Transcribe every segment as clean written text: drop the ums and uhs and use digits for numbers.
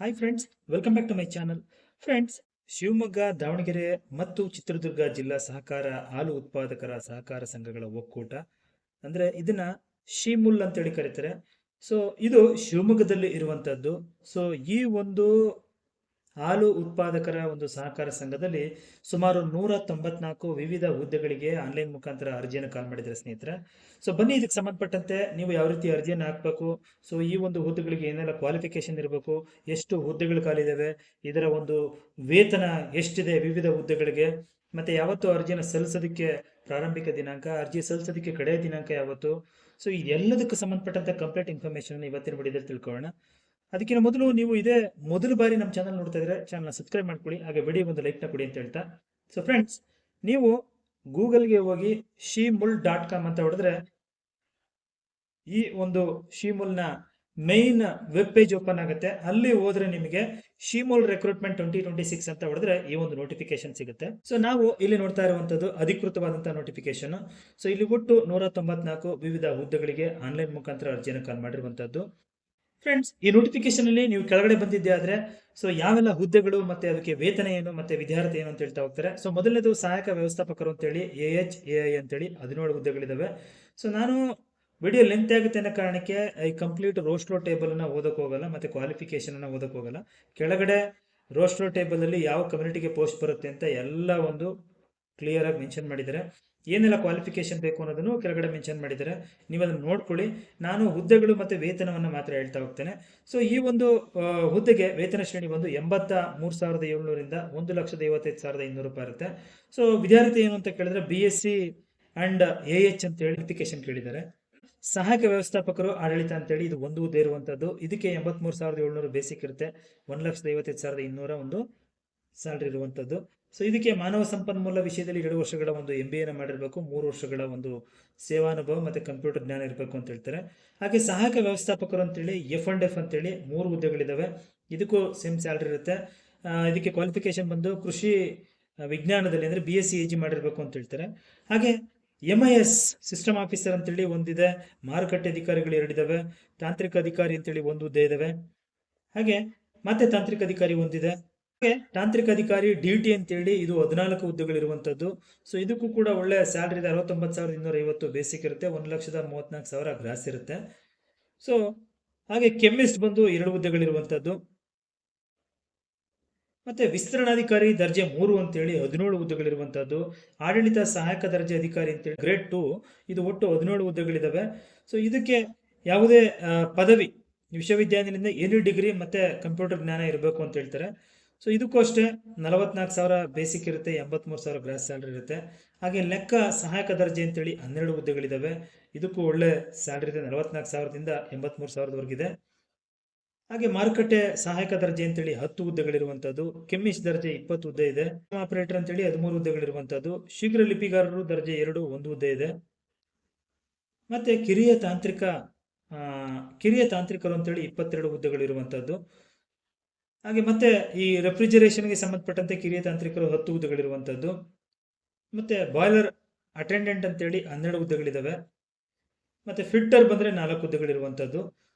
Hi friends, welcome back to my channel. Friends, Shivamogga, Davanagere ಮತ್ತು ಚಿತ್ರದುರ್ಗ ಜಿಲ್ಲಾ ಸಹಕಾರ ಹಾಲು ಉತ್ಪಾದಕರ ಸಹಕಾರ ಸಂಘಗಳ ಒಕ್ಕೂಟ ಅಂದ್ರೆ ಇದನ್ನ ಶಿಮುಲ್ ಅಂತೇಳಿ ಕರೀತಾರೆ. ಸೊ ಇದು ಶಿವಮೊಗ್ಗದಲ್ಲಿ ಇರುವಂತದ್ದು. ಸೊ ಈ ಒಂದು ಹಾಲು ಉತ್ಪಾದಕರ ಒಂದು ಸಹಕಾರ ಸಂಘದಲ್ಲಿ ಸುಮಾರು 194 ವಿವಿಧ ಹುದ್ದೆಗಳಿಗೆ ಆನ್ಲೈನ್ ಮುಖಾಂತರ ಅರ್ಜಿಯನ್ನು ಕಾಲ್ ಮಾಡಿದ್ದಾರೆ ಸ್ನೇಹಿತರೆ. ಸೊ ಬನ್ನಿ, ಇದಕ್ಕೆ ಸಂಬಂಧಪಟ್ಟಂತೆ ನೀವು ಯಾವ ರೀತಿ ಅರ್ಜಿಯನ್ನು ಹಾಕಬೇಕು, ಸೊ ಈ ಒಂದು ಹುದ್ದೆಗಳಿಗೆ ಏನೆಲ್ಲ ಕ್ವಾಲಿಫಿಕೇಶನ್ ಇರಬೇಕು, ಎಷ್ಟು ಹುದ್ದೆಗಳು ಖಾಲಿದಾವೆ, ಇದರ ಒಂದು ವೇತನ ಎಷ್ಟಿದೆ ವಿವಿಧ ಹುದ್ದೆಗಳಿಗೆ, ಮತ್ತೆ ಯಾವತ್ತು ಅರ್ಜಿಯನ್ನು ಸಲ್ಲಿಸೋದಕ್ಕೆ ಪ್ರಾರಂಭಿಕ ದಿನಾಂಕ, ಅರ್ಜಿ ಸಲ್ಲಿಸೋದಕ್ಕೆ ಕಡೆಯ ದಿನಾಂಕ ಯಾವತ್ತು, ಸೊ ಈ ಎಲ್ಲದಕ್ಕೆ ಸಂಬಂಧಪಟ್ಟಂತ ಕಂಪ್ಲೀಟ್ ಇನ್ಫಾರ್ಮೇಶನ್ ಇವತ್ತಿನ ವಿಡಿಯೋದಲ್ಲಿ ತಿಳ್ಕೊಳ್ಳೋಣ. ಅದಕ್ಕಿಂತ ಮೊದಲು ನೀವು ಇದೇ ಮೊದಲ ಬಾರಿ ನಮ್ಮ ಚಾನಲ್ ನೋಡ್ತಾ ಇದ್ರೆ ಚಾನಲ್ನ ಸಬ್ಸ್ಕ್ರೈಬ್ ಮಾಡ್ಕೊಳ್ಳಿ, ಹಾಗೆ ವಿಡಿಯೋ ಒಂದು ಲೈಕ್ನ ಕೊಡಿ ಅಂತ ಹೇಳ್ತಾ. ಸೊ ಫ್ರೆಂಡ್ಸ್, ನೀವು ಗೂಗಲ್ಗೆ ಹೋಗಿ shimul.com ಅಂತ ಹೊಡೆದ್ರೆ ಈ ಒಂದು ಶಿಮುಲ್ನ ಮೈನ್ ವೆಬ್ ಪೇಜ್ ಓಪನ್ ಆಗುತ್ತೆ. ಅಲ್ಲಿ ಹೋದ್ರೆ ನಿಮಗೆ ಶಿಮುಲ್ ರೆಕ್ರೂಟ್ಮೆಂಟ್ 2026 ಅಂತ ಹೊಡೆದ್ರೆ ಈ ಒಂದು ನೋಟಿಫಿಕೇಶನ್ ಸಿಗುತ್ತೆ. ಸೊ ನಾವು ಇಲ್ಲಿ ನೋಡ್ತಾ ಇರುವಂತದ್ದು ಅಧಿಕೃತವಾದಂತಹ ನೋಟಿಫಿಕೇಶನ್. ಸೊ ಇಲ್ಲಿ ಒಟ್ಟು 194 ವಿವಿಧ ಹುದ್ದೆಗಳಿಗೆ ಆನ್ಲೈನ್ ಮುಖಾಂತರ ಅರ್ಜಿಯನ್ನು ಕಾಲ್ ಮಾಡಿರುವಂತದ್ದು. ಫ್ರೆಂಡ್ಸ್, ಈ ನೋಟಿಫಿಕೇಶನ್ ಅಲ್ಲಿ ನೀವು ಕೆಳಗಡೆ ಬಂದಿದ್ದೆ ಆದ್ರೆ ಸೊ ಯಾವೆಲ್ಲ ಹುದ್ದೆಗಳು ಮತ್ತೆ ಅದಕ್ಕೆ ವೇತನ ಏನು ಮತ್ತೆ ವಿದ್ಯಾರ್ಥಿ ಏನು ಅಂತ ಹೇಳ್ತಾ ಹೋಗ್ತಾರೆ. ಸೊ ಮೊದಲನೇದು ಸಹಾಯಕ ವ್ಯವಸ್ಥಾಪಕರು ಅಂತೇಳಿ AHAI ಅಂತೇಳಿ 17 ಹುದ್ದೆಗಳಿದಾವೆ. ಸೊ ನಾನು ವಿಡಿಯೋ ಲೆಂತ್ ಆಗುತ್ತೆ ಅನ್ನೋ ಕಾರಣಕ್ಕೆ ಈ ಕಂಪ್ಲೀಟ್ ರೋಸ್ಟ್ರೋ ಟೇಬಲ್ ಅನ್ನ ಓದಕ್ ಹೋಗಲ್ಲ, ಮತ್ತೆ ಕ್ವಾಲಿಫಿಕೇಶನ್ ಅನ್ನ ಓದಕ್ ಹೋಗಲ್ಲ. ಕೆಳಗಡೆ ರೋಸ್ಟ್ರೋ ಟೇಬಲ್ ಅಲ್ಲಿ ಯಾವ ಕಮ್ಯುನಿಟಿಗೆ ಪೋಸ್ಟ್ ಬರುತ್ತೆ ಅಂತ ಎಲ್ಲ ಒಂದು ಕ್ಲಿಯರ್ ಆಗಿ ಮೆನ್ಷನ್ ಮಾಡಿದ್ದಾರೆ. ಏನೆಲ್ಲ ಕ್ವಾಲಿಫಿಕೇಶನ್ ಬೇಕು ಅನ್ನೋದನ್ನು ಕೆಳಗಡೆ ಮೆನ್ಷನ್ ಮಾಡಿದ್ದಾರೆ, ನೀವು ಅದನ್ನು ನೋಡ್ಕೊಳ್ಳಿ. ನಾನು ಹುದ್ದೆಗಳು ಮತ್ತೆ ವೇತನವನ್ನು ಮಾತ್ರ ಹೇಳ್ತಾ ಹೋಗ್ತೇನೆ. ಸೊ ಈ ಒಂದು ಹುದ್ದೆಗೆ ವೇತನ ಶ್ರೇಣಿ ಬಂದು 83,700ರಿಂದ 1,55,200 ರೂಪಾಯಿ ಇರುತ್ತೆ. ಸೊ ವಿದ್ಯಾರ್ಥಿ ಏನು ಅಂತ ಕೇಳಿದ್ರೆ BSc ಅಂಡ್ AH ಅಂತ ಹೇಳಿ ಅಪ್ಲಿಕೇಶನ್ ಕೇಳಿದ್ದಾರೆ. ಸಹಾಯಕ ವ್ಯವಸ್ಥಾಪಕರು ಆಡಳಿತ ಅಂತೇಳಿ ಇದು ಒಂದು ಹುದ್ದೆ ಇರುವಂತದ್ದು. ಇದಕ್ಕೆ 83,700 ಬೇಸಿಕ್ ಇರುತ್ತೆ, 1,55,200 ಒಂದು ಸ್ಯಾಲ್ರಿ ಇರುವಂತದ್ದು. ಸೊ ಇದಕ್ಕೆ ಮಾನವ ಸಂಪನ್ಮೂಲ ವಿಷಯದಲ್ಲಿ 2 ವರ್ಷಗಳ ಒಂದು MBA ಮಾಡಿರಬೇಕು, 3 ವರ್ಷಗಳ ಒಂದು ಸೇವಾನುಭವ ಮತ್ತೆ ಕಂಪ್ಯೂಟರ್ ಜ್ಞಾನ ಇರಬೇಕು ಅಂತ ಹೇಳ್ತಾರೆ. ಹಾಗೆ ಸಹಾಯಕ ವ್ಯವಸ್ಥಾಪಕರು ಅಂತೇಳಿ F&F ಅಂತೇಳಿ 3 ಹುದ್ದೆಗಳಿದಾವೆ. ಇದಕ್ಕೂ ಸೇಮ್ ಸ್ಯಾಲ್ರಿ ಇರುತ್ತೆ. ಇದಕ್ಕೆ ಕ್ವಾಲಿಫಿಕೇಶನ್ ಬಂದು ಕೃಷಿ ವಿಜ್ಞಾನದಲ್ಲಿ ಅಂದ್ರೆ BSc AG ಮಾಡಿರ್ಬೇಕು ಅಂತ ಹೇಳ್ತಾರೆ. ಹಾಗೆ MIS ಸಿಸ್ಟಮ್ ಆಫೀಸರ್ ಅಂತೇಳಿ ಒಂದಿದೆ, ಮಾರುಕಟ್ಟೆ ಅಧಿಕಾರಿಗಳು 2 ಇದಾವೆ, ತಾಂತ್ರಿಕ ಅಧಿಕಾರಿ ಅಂತೇಳಿ ಒಂದು ಹುದ್ದೆ ಇದಾವೆ, ಹಾಗೆ ಮತ್ತೆ ತಾಂತ್ರಿಕ ಅಧಿಕಾರಿ ಒಂದಿದೆ. ತಾಂತ್ರಿಕ ಅಧಿಕಾರಿ DT ಅಂತೇಳಿ ಇದು 14 ಹುದ್ದೆಗಳಿರುವಂತದ್ದು. ಸೊ ಇದಕ್ಕೂ ಕೂಡ ಒಳ್ಳೆ ಸ್ಯಾಲ್ರಿ ಇದೆ, 69,250 ಬೇಸಿಕ್ ಇರುತ್ತೆ, 1,34,000 ಗ್ರಾಸ್ ಇರುತ್ತೆ. ಸೊ ಹಾಗೆ ಕೆಮಿಸ್ಟ್ ಬಂದು 2 ಹುದ್ದೆಗಳಿರುವಂತದ್ದು. ಮತ್ತೆ ವಿಸ್ತರಣಾಧಿಕಾರಿ ದರ್ಜೆ 3 ಅಂತೇಳಿ 17 ಹುದ್ದೆಗಳಿರುವಂತದ್ದು. ಆಡಳಿತ ಸಹಾಯಕ ದರ್ಜೆ ಅಧಿಕಾರಿ ಅಂತೇಳಿ ಗ್ರೇಡ್ 2, ಇದು ಒಟ್ಟು 17 ಹುದ್ದೆಗಳಿದಾವೆ. ಸೊ ಇದಕ್ಕೆ ಯಾವುದೇ ಪದವಿ ವಿಶ್ವವಿದ್ಯಾನಿಲಯದಿಂದ ಎನಿ ಡಿಗ್ರಿ ಮತ್ತೆ ಕಂಪ್ಯೂಟರ್ ಜ್ಞಾನ ಇರಬೇಕು ಅಂತ ಹೇಳ್ತಾರೆ. ಸೊ ಇದಕ್ಕೂ ಅಷ್ಟೇ 44,000 ಬೇಸಿಕ್ ಇರುತ್ತೆ, 83,000 ಗ್ರಾಸ್ ಸ್ಯಾಲ್ರಿ ಇರುತ್ತೆ. ಹಾಗೆ ಲೆಕ್ಕ ಸಹಾಯಕ ದರ್ಜೆ ಅಂತೇಳಿ 12 ಹುದ್ದೆಗಳಿದಾವೆ. ಇದಕ್ಕೂ ಒಳ್ಳೆ ಸ್ಯಾಲ್ರಿ ಇದೆ, 44,000ದಿಂದ 83,000ವರೆಗಿದೆ. ಹಾಗೆ ಮಾರುಕಟ್ಟೆ ಸಹಾಯಕ ದರ್ಜೆ ಅಂತೇಳಿ 10 ಹುದ್ದೆಗಳಿರುವಂತದ್ದು. ಕೆಮಿಸ್ಟ್ ದರ್ಜೆ 20 ಹುದ್ದೆ ಇದೆ. ಆಪರೇಟರ್ ಅಂತೇಳಿ 13 ಹುದ್ದೆಗಳಿರುವಂತದ್ದು. ಶೀಘ್ರ ಲಿಪಿಗಾರರು ದರ್ಜೆ 2 ಒಂದು ಹುದ್ದೆ ಇದೆ. ಮತ್ತೆ ಕಿರಿಯ ತಾಂತ್ರಿಕರು ಅಂತೇಳಿ 22 ಹುದ್ದೆಗಳಿರುವಂತದ್ದು. ಹಾಗೆ ಮತ್ತೆ ಈ ರೆಫ್ರಿಜರೇಷನ್ಗೆ ಸಂಬಂಧಪಟ್ಟಂತೆ ಕಿರಿಯ ತಾಂತ್ರಿಕರು 10 ಹುದ್ದೆಗಳಿರುವಂತದ್ದು. ಮತ್ತೆ ಬಾಯ್ಲರ್ ಅಟೆಂಡೆಂಟ್ ಅಂತೇಳಿ 12 ಹುದ್ದೆಗಳಿದಾವೆ. ಮತ್ತೆ ಫಿಲ್ಟರ್ ಬಂದ್ರೆ 4 ಹುದ್ದೆಗಳಿರುವಂತದ್ದು.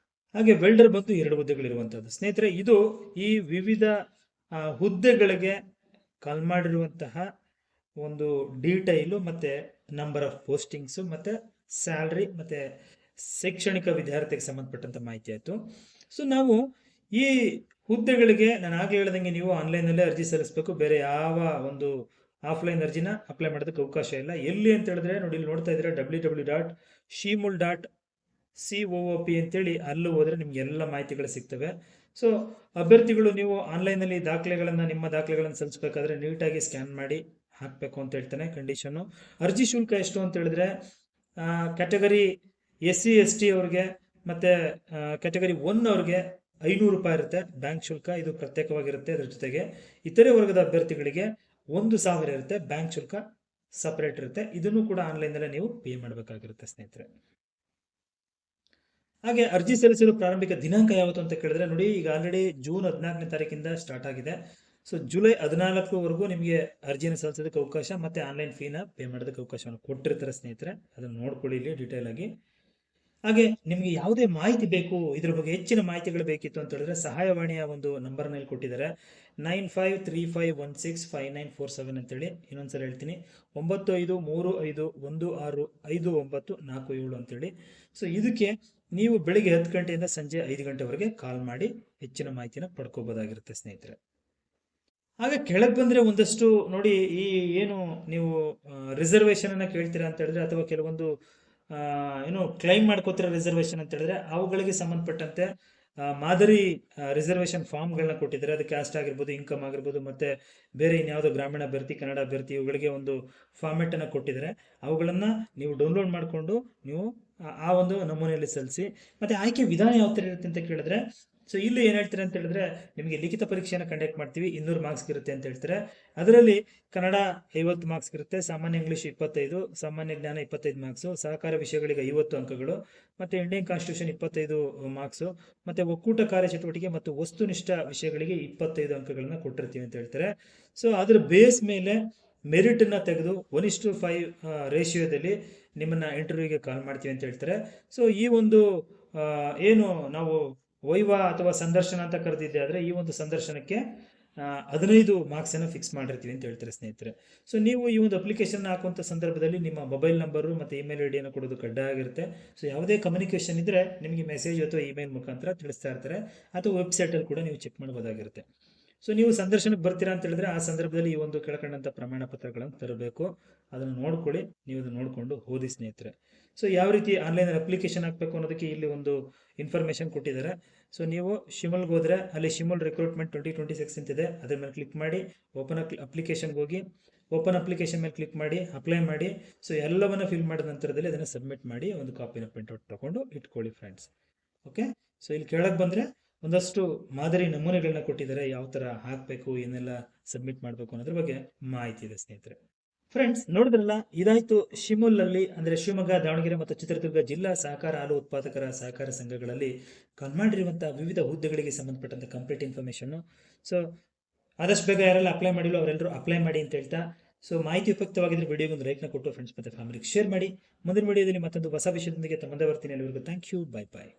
ಹಾಗೆ ವೆಲ್ಡರ್ ಬಂದು 2 ಹುದ್ದೆಗಳಿರುವಂತದ್ದು. ಸ್ನೇಹಿತರೆ, ಇದು ಈ ವಿವಿಧ ಹುದ್ದೆಗಳಿಗೆ ಕಾಲ್ ಮಾಡಿರುವಂತಹ ಒಂದು ಡೀಟೈಲು ಮತ್ತೆ ನಂಬರ್ ಆಫ್ ಪೋಸ್ಟಿಂಗ್ಸ್ ಮತ್ತೆ ಸ್ಯಾಲ್ರಿ ಮತ್ತೆ ಶೈಕ್ಷಣಿಕ ವಿದ್ಯಾರ್ಥಿಗೆ ಸಂಬಂಧಪಟ್ಟಂತ ಮಾಹಿತಿ ಆಯ್ತು. ಸೊ ನಾವು ಈ ಹುದ್ದೆಗಳಿಗೆ ನಾನು ಆಗ್ಲೇ ಹೇಳ್ದಂಗೆ ನೀವು ಆನ್ಲೈನಲ್ಲೇ ಅರ್ಜಿ ಸಲ್ಲಿಸಬೇಕು, ಬೇರೆ ಯಾವ ಒಂದು ಆಫ್ಲೈನ್ ಅರ್ಜಿನ ಅಪ್ಲೈ ಮಾಡೋದಕ್ಕೆ ಅವಕಾಶ ಇಲ್ಲ. ಎಲ್ಲಿ ಅಂತ ಹೇಳಿದ್ರೆ ನೋಡಿ, ಇಲ್ಲಿ ನೋಡ್ತಾ ಇದ್ರೆ www.shimul.coop ಅಂತೇಳಿ ಅಲ್ಲೂ ಹೋದ್ರೆ ನಿಮ್ಗೆ ಎಲ್ಲ ಮಾಹಿತಿಗಳು ಸಿಗ್ತವೆ. ಸೊ ಅಭ್ಯರ್ಥಿಗಳು ನೀವು ಆನ್ಲೈನಲ್ಲಿ ನಿಮ್ಮ ದಾಖಲೆಗಳನ್ನು ಸಲ್ಲಿಸಬೇಕಾದ್ರೆ ನೀಟಾಗಿ ಸ್ಕ್ಯಾನ್ ಮಾಡಿ ಹಾಕಬೇಕು ಅಂತ ಹೇಳ್ತಾನೆ ಕಂಡೀಷನು. ಅರ್ಜಿ ಶುಲ್ಕ ಎಷ್ಟು ಅಂತ ಹೇಳಿದ್ರೆ ಕ್ಯಾಟಗರಿ SC ST ಅವ್ರಿಗೆ ಮತ್ತೆ ಕ್ಯಾಟಗರಿ 1 ಅವ್ರಿಗೆ 500 ರೂಪಾಯಿ ಇರುತ್ತೆ ಬ್ಯಾಂಕ್ ಶುಲ್ಕ, ಇದು ಪ್ರತ್ಯೇಕವಾಗಿರುತ್ತೆ. ಅದ್ರ ಜೊತೆಗೆ ಇತರೆ ವರ್ಗದ ಅಭ್ಯರ್ಥಿಗಳಿಗೆ 1,000 ಇರುತ್ತೆ, ಬ್ಯಾಂಕ್ ಶುಲ್ಕ ಸಪರೇಟ್ ಇರುತ್ತೆ. ಇದನ್ನು ಕೂಡ ಆನ್ಲೈನಲ್ಲೇ ನೀವು ಪೇ ಮಾಡಬೇಕಾಗಿರುತ್ತೆ ಸ್ನೇಹಿತರೆ. ಹಾಗೆ ಅರ್ಜಿ ಸಲ್ಲಿಸಲು ಪ್ರಾರಂಭಿಕ ದಿನಾಂಕ ಯಾವತ್ತು ಅಂತ ಕೇಳಿದ್ರೆ ನೋಡಿ, ಈಗ ಆಲ್ರೆಡಿ ಜೂನ್ 14ನೇ ತಾರೀಕಿಂದ ಸ್ಟಾರ್ಟ್ ಆಗಿದೆ. ಸೊ ಜುಲೈ 14ವರೆಗೂ ನಿಮಗೆ ಅರ್ಜಿಯನ್ನು ಸಲ್ಲಿಸೋದಕ್ಕೆ ಅವಕಾಶ ಮತ್ತೆ ಆನ್ಲೈನ್ ಫೀನ ಪೇ ಮಾಡೋದಕ್ಕೆ ಅವಕಾಶವನ್ನು ಕೊಟ್ಟಿರ್ತಾರೆ ಸ್ನೇಹಿತರೆ. ಅದನ್ನು ನೋಡ್ಕೊಳ್ಳಿ ಇಲ್ಲಿ ಡೀಟೇಲ್ ಆಗಿ. ಹಾಗೆ ನಿಮಗೆ ಯಾವುದೇ ಮಾಹಿತಿ ಬೇಕು, ಇದ್ರ ಬಗ್ಗೆ ಹೆಚ್ಚಿನ ಮಾಹಿತಿಗಳು ಬೇಕಿತ್ತು ಅಂತ ಹೇಳಿದ್ರೆ ಸಹಾಯವಾಣಿಯ ಒಂದು ನಂಬರ್ನಲ್ಲಿ ಕೊಟ್ಟಿದ್ದಾರೆ 9535165947 ಅಂತೇಳಿ. ಇನ್ನೊಂದ್ಸಲ ಹೇಳ್ತೀನಿ, 9535165947 ಅಂತೇಳಿ. ಸೊ ಇದಕ್ಕೆ ನೀವು ಬೆಳಿಗ್ಗೆ 10 ಗಂಟೆಯಿಂದ ಸಂಜೆ 5 ಗಂಟೆವರೆಗೆ ಕಾಲ್ ಮಾಡಿ ಹೆಚ್ಚಿನ ಮಾಹಿತಿನ ಪಡ್ಕೋಬೋದಾಗಿರುತ್ತೆ ಸ್ನೇಹಿತರೆ. ಹಾಗೆ ಕೆಳಗೆ ಬಂದ್ರೆ ಒಂದಷ್ಟು ನೋಡಿ, ಈ ಏನು ನೀವು ರಿಸರ್ವೇಶನ್ ಅನ್ನ ಕೇಳ್ತೀರಾ ಅಂತ ಹೇಳಿದ್ರೆ, ಅಥವಾ ಕೆಲವೊಂದು ಏನು ಕ್ಲೈಮ್ ಮಾಡ್ಕೋತಿರೋ ರಿಸರ್ವೇಶನ್ ಅಂತ ಹೇಳಿದ್ರೆ ಅವುಗಳಿಗೆ ಸಂಬಂಧಪಟ್ಟಂತೆ ಮಾದರಿ ರಿಸರ್ವೇಶನ್ ಫಾರ್ಮ್ಗಳನ್ನ ಕೊಟ್ಟಿದ್ದಾರೆ. ಅದು ಕ್ಯಾಸ್ಟ್ ಆಗಿರ್ಬೋದು, ಇನ್ಕಮ್ ಆಗಿರ್ಬೋದು, ಮತ್ತೆ ಬೇರೆ ಇನ್ಯಾವುದೋ ಗ್ರಾಮೀಣ ಅಭ್ಯರ್ಥಿ, ಕನ್ನಡ ಅಭ್ಯರ್ಥಿ, ಇವುಗಳಿಗೆ ಒಂದು ಫಾರ್ಮೆಟ್ ಅನ್ನ ಕೊಟ್ಟಿದ್ದಾರೆ. ಅವುಗಳನ್ನ ನೀವು ಡೌನ್ಲೋಡ್ ಮಾಡಿಕೊಂಡು ನೀವು ಆ ಒಂದು ನಮೂನೆಯಲ್ಲಿ ಸಲ್ಲಿಸಿ. ಮತ್ತೆ ಆಯ್ಕೆ ವಿಧಾನ ಯಾವ ಥರ ಇರುತ್ತೆ ಅಂತ ಕೇಳಿದ್ರೆ, ಸೊ ಇಲ್ಲಿ ಏನ್ ಹೇಳ್ತಾರೆ ಅಂತ ಹೇಳಿದ್ರೆ, ನಿಮಗೆ ಲಿಖಿತ ಪರೀಕ್ಷೆಯನ್ನು ಕಂಡಕ್ಟ್ ಮಾಡ್ತೀವಿ, 200 ಮಾರ್ಕ್ಸ್ ಇರುತ್ತೆ ಅಂತ ಹೇಳ್ತಾರೆ. ಅದರಲ್ಲಿ ಕನ್ನಡ 50 ಮಾರ್ಕ್ಸ್ ಇರುತ್ತೆ, ಸಾಮಾನ್ಯ ಇಂಗ್ಲಿಷ್ 25, ಸಾಮಾನ್ಯ ಜ್ಞಾನ 25 ಮಾರ್ಕ್ಸ್, ಸಹಕಾರ ವಿಷಯಗಳಿಗೆ 50 ಅಂಕಗಳು, ಮತ್ತೆ ಇಂಡಿಯನ್ ಕಾನ್ಸ್ಟಿಟ್ಯೂಷನ್ 25 ಮಾರ್ಕ್ಸ್, ಮತ್ತೆ ಒಕ್ಕೂಟ ಕಾರ್ಯಚಟುವಟಿಕೆ ಮತ್ತು ವಸ್ತುನಿಷ್ಠ ವಿಷಯಗಳಿಗೆ 25 ಅಂಕಗಳನ್ನ ಕೊಟ್ಟಿರ್ತೀವಿ ಅಂತ ಹೇಳ್ತಾರೆ. ಸೊ ಅದ್ರ ಬೇಸ್ ಮೇಲೆ ಮೆರಿಟ್ ಅನ್ನ ತೆಗೆದು 1:5 ರೇಷಿಯೋದಲ್ಲಿ ನಿಮ್ಮನ್ನ ಇಂಟರ್ವ್ಯೂಗೆ ಕಾಲ್ ಮಾಡ್ತೀವಿ ಅಂತ ಹೇಳ್ತಾರೆ. ಸೊ ಈ ಒಂದು ಏನು ನಾವು ವೈವಾ ಅಥವಾ ಸಂದರ್ಶನ ಅಂತ ಕರೆದಿದ್ದೆ ಆದ್ರೆ, ಈ ಒಂದು ಸಂದರ್ಶನಕ್ಕೆ 15 ಮಾರ್ಕ್ಸ್ ಅನ್ನು ಫಿಕ್ಸ್ ಮಾಡಿರ್ತೀವಿ ಅಂತ ಹೇಳ್ತಾರೆ ಸ್ನೇಹಿತರೆ. ಸೊ ನೀವು ಈ ಒಂದು ಅಪ್ಲಿಕೇಶನ್ ಹಾಕುವಂತ ಸಂದರ್ಭದಲ್ಲಿ ನಿಮ್ಮ ಮೊಬೈಲ್ ನಂಬರು ಮತ್ತೆ ಇಮೇಲ್ ಐ ಡಿಯನ್ನು ಕೊಡೋದು ಕಡ್ಡಾಯ ಆಗಿರುತ್ತೆ. ಸೊ ಯಾವುದೇ ಕಮ್ಯುನಿಕೇಶನ್ ಇದ್ರೆ ನಿಮಗೆ ಮೆಸೇಜ್ ಅಥವಾ ಇಮೇಲ್ ಮುಖಾಂತರ ತಿಳಿಸ್ತಾ ಇರ್ತಾರೆ, ಅಥವಾ ವೆಬ್ಸೈಟ್ ಅಲ್ಲಿ ಕೂಡ ನೀವು ಚೆಕ್ ಮಾಡಬಹುದಾಗಿರುತ್ತೆ. ಸೊ ನೀವು ಸಂದರ್ಶನಕ್ಕೆ ಬರ್ತೀರಾ ಅಂತ ಹೇಳಿದ್ರೆ ಆ ಸಂದರ್ಭದಲ್ಲಿ ಈ ಒಂದು ಕೆಳಕಂಡಂತ ಪ್ರಮಾಣ ಪತ್ರಗಳನ್ನು ತರಬೇಕು. ಅದನ್ನು ನೋಡ್ಕೊಳ್ಳಿ, ನೀವು ಅದನ್ನು ನೋಡಿಕೊಂಡು ಓದಿ ಸ್ನೇಹಿತರೆ. ಸೊ ಯಾವ ರೀತಿ ಆನ್ಲೈನ್ ಅಪ್ಲಿಕೇಶನ್ ಹಾಕಬೇಕು ಅನ್ನೋದಕ್ಕೆ ಇಲ್ಲಿ ಒಂದು ಇನ್ಫಾರ್ಮೇಶನ್ ಕೊಟ್ಟಿದ್ದಾರೆ. ಸೊ ನೀವು ಶಿಮಲ್ಗೆ ಹೋದ್ರೆ ಅಲ್ಲಿ ಶಿಮಲ್ ರಿಕ್ರೂಟ್ಮೆಂಟ್ 2026 ಅಂತಿದೆ, ಅದ್ರ ಮೇಲೆ ಕ್ಲಿಕ್ ಮಾಡಿ ಓಪನ್ ಅಪ್ಲಿಕೇಶನ್ಗೆ ಹೋಗಿ ಓಪನ್ ಅಪ್ಲಿಕೇಶನ್ ಮೇಲೆ ಕ್ಲಿಕ್ ಮಾಡಿ ಅಪ್ಲೈ ಮಾಡಿ. ಸೊ ಎಲ್ಲವನ್ನ ಫಿಲ್ ಮಾಡಿದ ನಂತರದಲ್ಲಿ ಅದನ್ನು ಸಬ್ಮಿಟ್ ಮಾಡಿ ಒಂದು ಕಾಪಿನ ಪ್ರಿಂಟ್ಔಟ್ ತಗೊಂಡು ಇಟ್ಕೊಳ್ಳಿ ಫ್ರೆಂಡ್ಸ್. ಓಕೆ, ಸೊ ಇಲ್ಲಿ ಕೆಳಗೆ ಬಂದ್ರೆ ಒಂದಷ್ಟು ಮಾದರಿ ನಮೂನೆಗಳನ್ನ ಕೊಟ್ಟಿದ್ದಾರೆ, ಯಾವ ತರ ಹಾಕಬೇಕು, ಏನೆಲ್ಲ ಸಬ್ಮಿಟ್ ಮಾಡಬೇಕು ಅನ್ನೋದ್ರ ಬಗ್ಗೆ ಮಾಹಿತಿ ಇದೆ ಸ್ನೇಹಿತರೆ. ಫ್ರೆಂಡ್ಸ್ ನೋಡಿದ್ರಲ್ಲ, ಇದಾಯ್ತು ಶಿಮುಲ್ ಅಲ್ಲಿ ಅಂದ್ರೆ ಶಿವಮೊಗ್ಗ, ದಾವಣಗೆರೆ ಮತ್ತು ಚಿತ್ರದುರ್ಗ ಜಿಲ್ಲಾ ಸಹಕಾರ ಹಾಲು ಉತ್ಪಾದಕರ ಸಹಕಾರ ಸಂಘಗಳಲ್ಲಿ ಮಾಡಿರುವಂತಹ ವಿವಿಧ ಹುದ್ದೆಗಳಿಗೆ ಸಂಬಂಧಪಟ್ಟಂತ ಕಂಪ್ಲೀಟ್ ಇನ್ಫಾರ್ಮೇಶನ್. ಸೊ ಆದಷ್ಟು ಬೇಗ ಯಾರೆಲ್ಲ ಅಪ್ಲೈ ಮಾಡಿಲ್ಲ ಅವರೆಲ್ಲರೂ ಅಪ್ಲೈ ಮಾಡಿ ಅಂತ ಹೇಳ್ತಾ, ಸೊ ಮಾಹಿತಿ ಉಪಯುಕ್ತವಾಗಿದ್ರೆ ವಿಡಿಯೋಗೆ ಒಂದು ಲೈಕ್ನ ಕೊಟ್ಟು ಫ್ರೆಂಡ್ಸ್ ಮತ್ತೆ ಫ್ಯಾಮಿಲಿಗೆ ಶೇರ್ ಮಾಡಿ. ಮುಂದಿನ ವಿಡಿಯೋದಲ್ಲಿ ಮತ್ತೊಂದು ಹೊಸ ವಿಷಯದೊಂದಿಗೆ ತಮ್ಮದೇ ಬರ್ತೀನಿ. ಎಲ್ಲರಿಗೂ ಥ್ಯಾಂಕ್ ಯು, ಬೈ ಬಾಯ್.